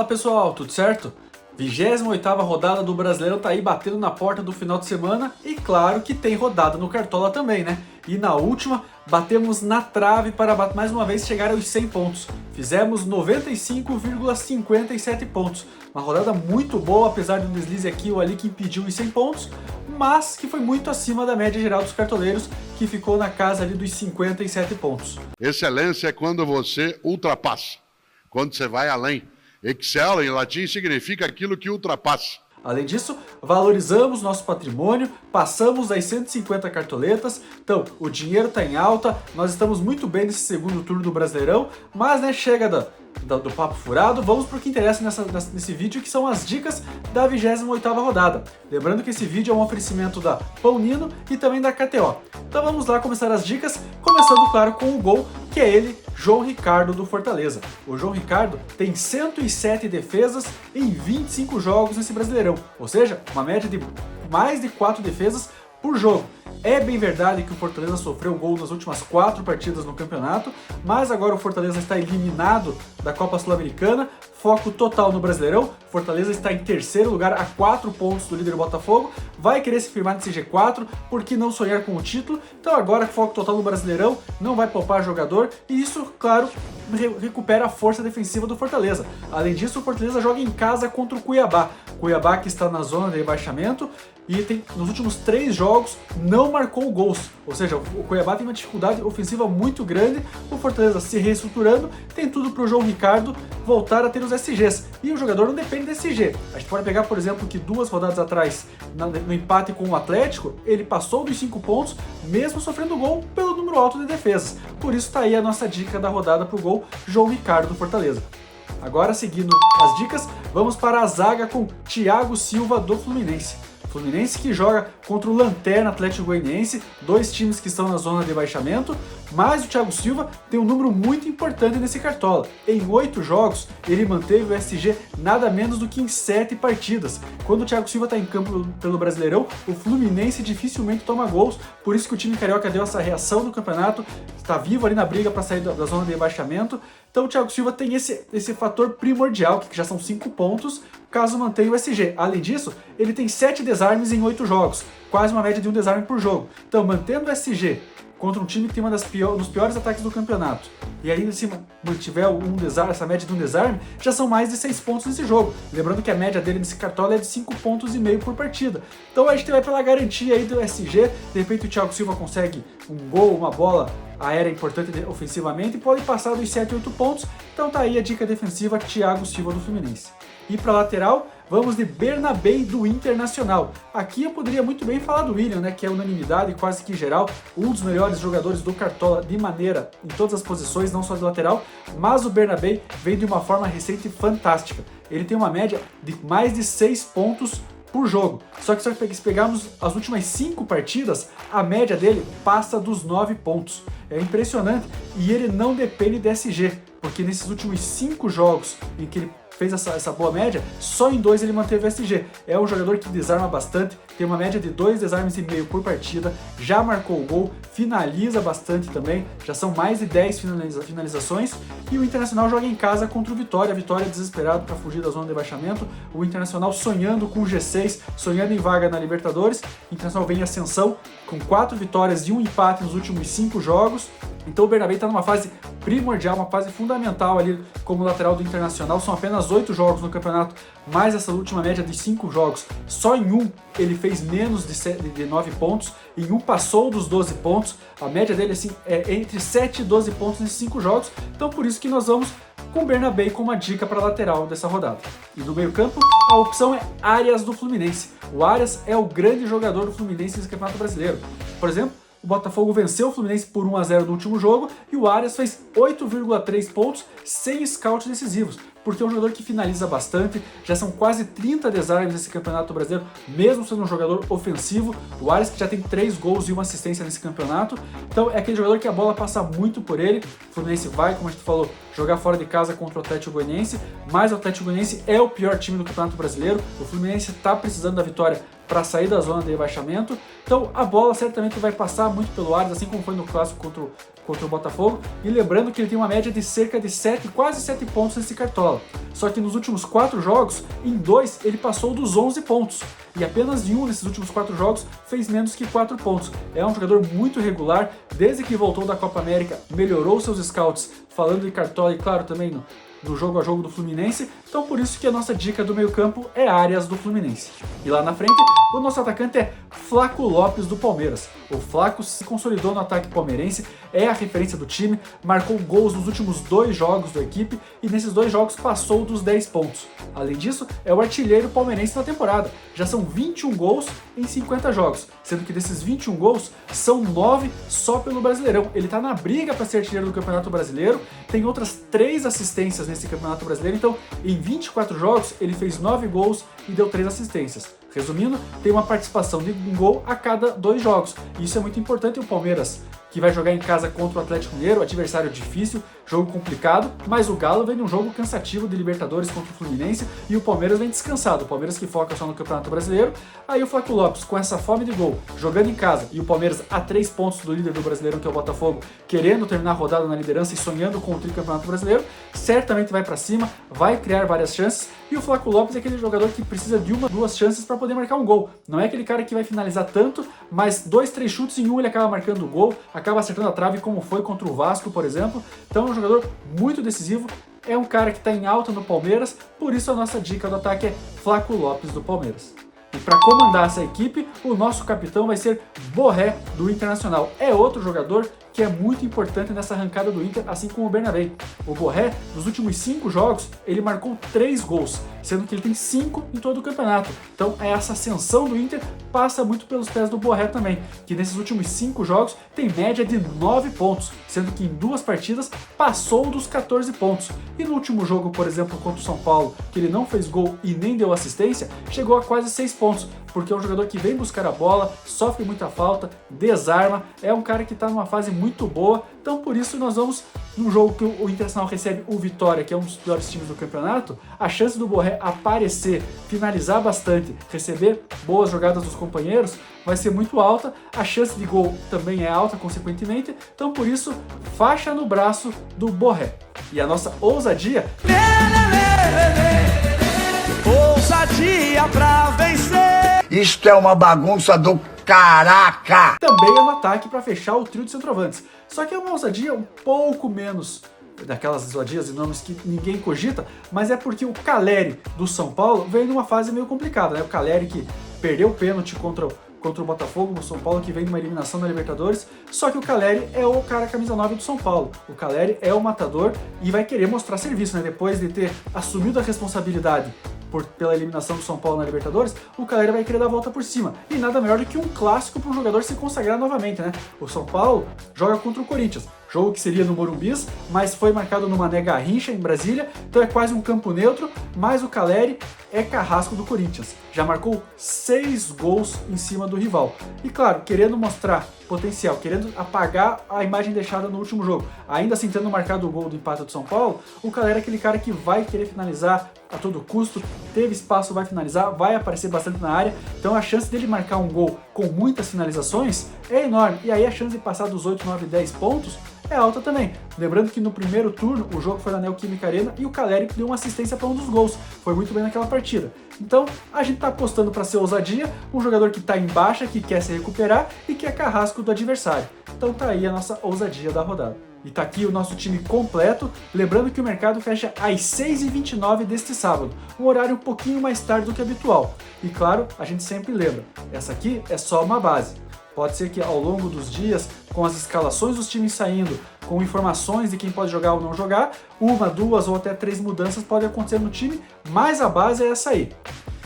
Fala pessoal, tudo certo? 28ª rodada do Brasileirão tá aí batendo na porta do final de semana e claro que tem rodada no Cartola também, né? E na última, batemos na trave para mais uma vez chegar aos 100 pontos. Fizemos 95,57 pontos. Uma rodada muito boa, apesar de um deslize aqui ou ali que impediu os 100 pontos, mas que foi muito acima da média geral dos cartoleiros, que ficou na casa ali dos 57 pontos. Excelência é quando você ultrapassa, quando você vai além. Excel em latim significa aquilo que ultrapassa. Além disso, valorizamos nosso patrimônio, passamos das 150 cartoletas, então o dinheiro está em alta, nós estamos muito bem nesse segundo turno do Brasileirão, mas né, chega do papo furado, vamos para o que interessa nesse vídeo, que são as dicas da 28ª rodada. Lembrando que esse vídeo é um oferecimento da Pão Nino e também da KTO. Então vamos lá começar as dicas, começando claro com o gol, que é ele, João Ricardo do Fortaleza. O João Ricardo tem 107 defesas em 25 jogos nesse Brasileirão, ou seja, uma média de mais de 4 defesas por jogo. É bem verdade que o Fortaleza sofreu gol nas últimas 4 partidas no campeonato, mas agora o Fortaleza está eliminado da Copa Sul-Americana, foco total no Brasileirão. Fortaleza está em terceiro lugar a 4 pontos do líder Botafogo, vai querer se firmar nesse G4, por que não sonhar com o título? Então agora foco total no Brasileirão, não vai poupar jogador e isso, claro, recupera a força defensiva do Fortaleza. Além disso, o Fortaleza joga em casa contra o Cuiabá. Cuiabá que está na zona de rebaixamento e nos últimos 3 jogos não marcou gols, ou seja, o Cuiabá tem uma dificuldade ofensiva muito grande. O Fortaleza se reestruturando, tem tudo para o João Ricardo voltar a ter os SGs, e o jogador não depende desse SG. A gente pode pegar, por exemplo, que 2 rodadas atrás, no empate com o Atlético, ele passou dos 5 pontos, mesmo sofrendo gol pelo número alto de defesas. Por isso está aí a nossa dica da rodada para o gol, João Ricardo do Fortaleza. Agora, seguindo as dicas, vamos para a zaga com Thiago Silva do Fluminense. Fluminense que joga contra o Lanterna Atlético Goianiense, 2 times que estão na zona de rebaixamento, mas o Thiago Silva tem um número muito importante nesse Cartola. Em 8 jogos, ele manteve o SG nada menos do que em 7 partidas. Quando o Thiago Silva está em campo pelo Brasileirão, o Fluminense dificilmente toma gols, por isso que o time carioca deu essa reação no campeonato, está vivo ali na briga para sair da zona de rebaixamento. Então o Thiago Silva tem esse fator primordial, que já são 5 pontos, caso mantenha o SG. Além disso, ele tem 7 desarmes em 8 jogos, quase uma média de 1 desarme por jogo. Então, mantendo o SG contra um time que tem um dos piores ataques do campeonato, e ainda se mantiver essa média de 1 desarme, já são mais de 6 pontos nesse jogo. Lembrando que a média dele nesse cartola é de 5,5 pontos por partida. Então a gente vai pela garantia aí do SG, de repente o Thiago Silva consegue um gol, uma bola aérea importante ofensivamente e pode passar dos 7, 8 pontos. Então tá aí a dica defensiva, Thiago Silva do Fluminense. E para lateral, vamos de Bernabei do Internacional. Aqui eu poderia muito bem falar do William, né, que é unanimidade quase que geral, um dos melhores jogadores do Cartola de maneira em todas as posições, não só de lateral, mas o Bernabei vem de uma forma recente fantástica. Ele tem uma média de mais de 6 pontos por jogo. Só que se pegarmos as últimas 5 partidas, a média dele passa dos 9 pontos. É impressionante e ele não depende de SG, porque nesses últimos 5 jogos em que ele fez essa boa média, só em 2 ele manteve o SG. É um jogador que desarma bastante, tem uma média de 2 desarmes e meio por partida, já marcou o gol, finaliza bastante também, já são mais de 10 finalizações, e o Internacional joga em casa contra o Vitória. Vitória desesperado para fugir da zona de rebaixamento, o Internacional sonhando com o G6, sonhando em vaga na Libertadores. O Internacional vem em ascensão com 4 vitórias e 1 empate nos últimos 5 jogos. Então o Bernabei está numa fase primordial, uma fase fundamental ali como lateral do Internacional. São apenas 8 jogos no campeonato, mais essa última média de 5 jogos. Só em 1 ele fez menos de 9 pontos, em 1 passou dos 12 pontos. A média dele assim, é entre 7 e 12 pontos nesses 5 jogos. Então por isso que nós vamos com o Bernabei como uma dica para lateral dessa rodada. E no meio campo, a opção é Arias do Fluminense. O Arias é o grande jogador do Fluminense nesse Campeonato Brasileiro. Por exemplo, o Botafogo venceu o Fluminense por 1-0 no último jogo e o Arias fez 8,3 pontos sem scouts decisivos, porque é um jogador que finaliza bastante, já são quase 30 desarmes nesse Campeonato Brasileiro, mesmo sendo um jogador ofensivo. O Arias que já tem 3 gols e 1 assistência nesse campeonato, então é aquele jogador que a bola passa muito por ele. O Fluminense vai, como a gente falou, jogar fora de casa contra o Atlético Goianiense, mas o Atlético Goianiense é o pior time do Campeonato Brasileiro. O Fluminense está precisando da vitória para sair da zona de rebaixamento, então a bola certamente vai passar muito pelo Arias, assim como foi no clássico contra contra o Botafogo, e lembrando que ele tem uma média de cerca de 7, quase 7 pontos nesse Cartola. Só que nos últimos 4 jogos, em 2 ele passou dos 11 pontos, e apenas em um desses últimos 4 jogos fez menos que 4 pontos. É um jogador muito regular, desde que voltou da Copa América, melhorou seus scouts, falando de Cartola e claro também no jogo a jogo do Fluminense, então por isso que a nossa dica do meio campo é Arias do Fluminense. E lá na frente, o nosso atacante é Flaco Lopes do Palmeiras. O Flaco se consolidou no ataque palmeirense, é a referência do time, marcou gols nos últimos 2 jogos da equipe e nesses 2 jogos passou dos 10 pontos. Além disso, é o artilheiro palmeirense na temporada. Já são 21 gols em 50 jogos, sendo que desses 21 gols, são 9 só pelo Brasileirão. Ele tá na briga para ser artilheiro do Campeonato Brasileiro, tem outras 3 assistências nesse Campeonato Brasileiro, então em 24 jogos ele fez 9 gols e deu 3 assistências. Resumindo, tem uma participação de um gol a cada 2 jogos. E isso é muito importante. O Palmeiras, que vai jogar em casa contra o Atlético Mineiro, adversário difícil, jogo complicado, mas o Galo vem de um jogo cansativo de Libertadores contra o Fluminense e o Palmeiras vem descansado. O Palmeiras que foca só no Campeonato Brasileiro. Aí o Flaco Lopes, com essa fome de gol, jogando em casa, e o Palmeiras a 3 pontos do líder do Brasileirão, que é o Botafogo, querendo terminar a rodada na liderança e sonhando com o tricampeonato brasileiro, certamente vai para cima, vai criar várias chances. E o Flaco Lopes é aquele jogador que precisa de 1, 2 chances para poder marcar um gol. Não é aquele cara que vai finalizar tanto, mas 2, 3 chutes em um ele acaba marcando o gol, acaba acertando a trave, como foi contra o Vasco, por exemplo. Então é um jogador muito decisivo, é um cara que está em alta no Palmeiras, por isso a nossa dica do ataque é Flaco Lopes do Palmeiras. E para comandar essa equipe, o nosso capitão vai ser Borré do Internacional. É outro jogador que é muito importante nessa arrancada do Inter, assim como o Bernabé. O Borré, nos últimos 5 jogos, ele marcou 3 gols, sendo que ele tem 5 em todo o campeonato. Então essa ascensão do Inter passa muito pelos pés do Borré também, que nesses últimos 5 jogos tem média de 9 pontos, sendo que em 2 partidas passou dos 14 pontos. E no último jogo, por exemplo, contra o São Paulo, que ele não fez gol e nem deu assistência, chegou a quase 6 pontos, porque é um jogador que vem buscar a bola, sofre muita falta, desarma, é um cara que está numa fase muito boa. Então por isso nós vamos, num jogo que o Internacional recebe o Vitória, que é um dos piores times do campeonato, a chance do Borré aparecer, finalizar bastante, receber boas jogadas dos companheiros, vai ser muito alta, a chance de gol também é alta, consequentemente, então por isso, faixa no braço do Borré. E a nossa ousadia... ousadia pra vencer! Isto é uma bagunça do caraca! Também é um ataque para fechar o trio de centroavantes. Só que é uma ousadia um pouco menos daquelas ousadias e nomes que ninguém cogita, mas é porque o Caleri do São Paulo vem numa fase meio complicada, né? O Caleri que perdeu o pênalti contra o Botafogo, o São Paulo que vem numa eliminação da Libertadores, só que o Caleri é o cara camisa 9 do São Paulo. O Caleri é o matador e vai querer mostrar serviço, né? Depois de ter assumido a responsabilidade pela eliminação do São Paulo na Libertadores, o Caleri vai querer dar a volta por cima. E nada melhor do que um clássico para um jogador se consagrar novamente, né? O São Paulo joga contra o Corinthians, jogo que seria no Morumbis, mas foi marcado no Mané Garrincha, em Brasília, então é quase um campo neutro, mas o Caleri é carrasco do Corinthians. Já marcou 6 gols em cima do rival. E claro, querendo mostrar potencial, querendo apagar a imagem deixada no último jogo, ainda assim tendo marcado o gol do empate do São Paulo, o Caleri é aquele cara que vai querer finalizar a todo custo, teve espaço, vai finalizar, vai aparecer bastante na área, então a chance dele marcar um gol com muitas finalizações é enorme, e aí a chance de passar dos 8, 9, 10 pontos é alta também. Lembrando que no primeiro turno o jogo foi na Neoquímica Arena e o Caleri deu uma assistência para um dos gols, foi muito bem naquela partida. Então a gente tá apostando para ser ousadia, um jogador que tá em baixa, que quer se recuperar e que é carrasco do adversário. Então tá aí a nossa ousadia da rodada. E tá aqui o nosso time completo, lembrando que o mercado fecha às 6h29 deste sábado, um horário um pouquinho mais tarde do que habitual. E claro, a gente sempre lembra, essa aqui é só uma base. Pode ser que ao longo dos dias, com as escalações dos times saindo, com informações de quem pode jogar ou não jogar, 1, 2 ou até 3 mudanças podem acontecer no time, mas a base é essa aí.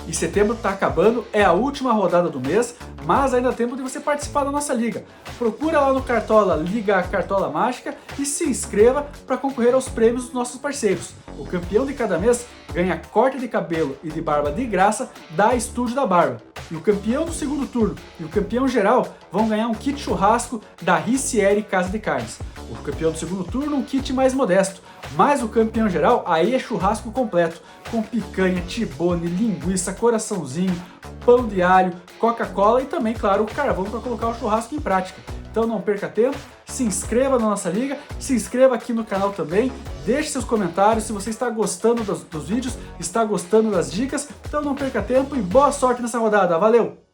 E setembro está acabando, é a última rodada do mês, mas ainda tem tempo de você participar da nossa liga. Procura lá no Cartola Liga Cartola Mágica e se inscreva para concorrer aos prêmios dos nossos parceiros. O campeão de cada mês ganha corte de cabelo e de barba de graça da Estúdio da Barba. E o campeão do segundo turno e o campeão geral vão ganhar um kit churrasco da Ricieri Casa de Carnes. O campeão do segundo turno um kit mais modesto, mas o campeão geral aí é churrasco completo, com picanha, tibone, linguiça, coraçãozinho, pão de alho, Coca-Cola e também, claro, o carvão para colocar o churrasco em prática. Então não perca tempo, se inscreva na nossa liga, se inscreva aqui no canal também, deixe seus comentários se você está gostando dos vídeos, está gostando das dicas, então não perca tempo e boa sorte nessa rodada, valeu!